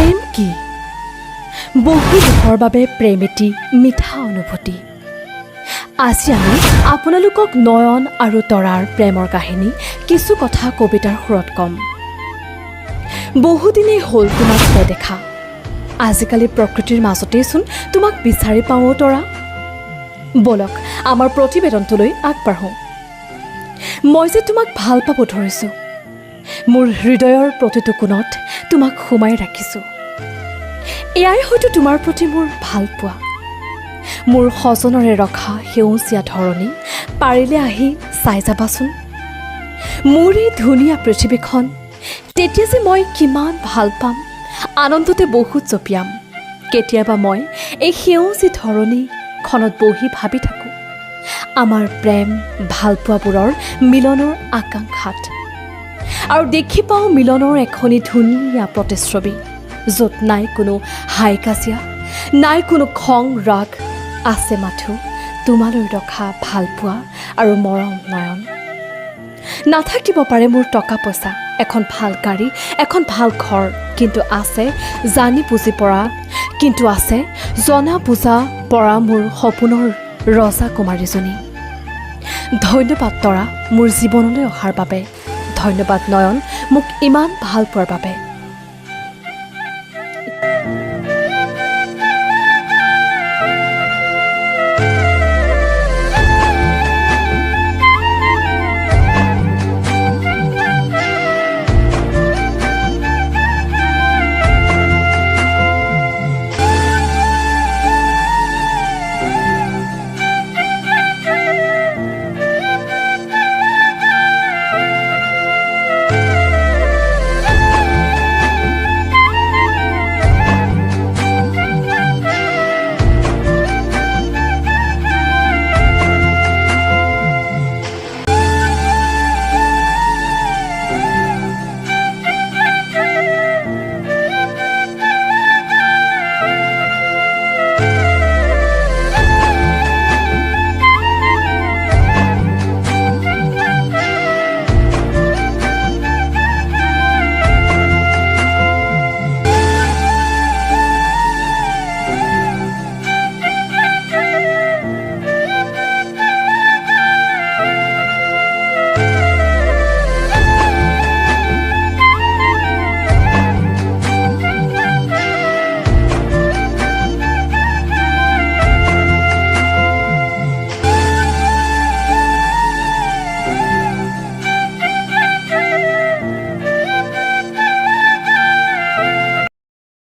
প্ৰেম কি? বহু দুখৰ বাবে প্ৰেম এটি মিঠা অনুভূতি। আজি আমি আপোনালোকক নয়ন আৰু তৰাৰ প্ৰেমৰ কাহিনী কিছু কথা কবিতাৰ সুৰত ক'ম। বহুদিনেই হ'ল তোমাক নেদেখা। আজিকালি প্ৰকৃতিৰ মাজতেইচোন তোমাক বিচাৰি পাওঁ তৰা। বলক আমাৰ প্ৰতিবেদনটোলৈ আগবাঢ়োঁ। মই যে তোমাক ভাল পাব ধৰিছোঁ। মোৰ হৃদয়ৰ প্ৰতিটো কোণত তোমাক সোমাই ৰাখিছোঁ। এয়াই হয়তো তোমাৰ প্ৰতি মোৰ ভাল পোৱা। মোৰ সজনৰে ৰখা সেউজীয়া ধৰণী পাৰিলে আহি চাই যাবাচোন। মোৰ এই ধুনীয়া পৃথিৱীখন তেতিয়া যে মই কিমান ভাল পাম, আনন্দতে বহুত জঁপিয়াম। কেতিয়াবা মই এই সেউজী ধৰণীখনত বহি ভাবি থাকোঁ আমাৰ প্ৰেম ভালপোৱাবোৰৰ মিলনৰ আকাংক্ষাত। আৰু দেখি পাওঁ মিলনৰ এখনি ধুনীয়া প্ৰতিচ্ছবি, য'ত নাই কোনো হাই কাজিয়া, নাই কোনো খং ৰাগ, আছে মাথো তোমালৈ ৰখা ভালপোৱা আৰু মৰম নয়ন। নাথাকিব পাৰে মোৰ টকা পইচা, এখন ভাল গাড়ী, এখন ভাল ঘৰ, কিন্তু আছে জানি বুজি পৰা, কিন্তু আছে জনা বুজা পৰা মোৰ সপোনৰ ৰজা কুমাৰীজনী। ধন্যবাদ তৰা মোৰ জীৱনলৈ অহাৰ বাবে। ধন্যবাদ নয়ন মোক ইমান ভাল পোৱাৰ বাবে।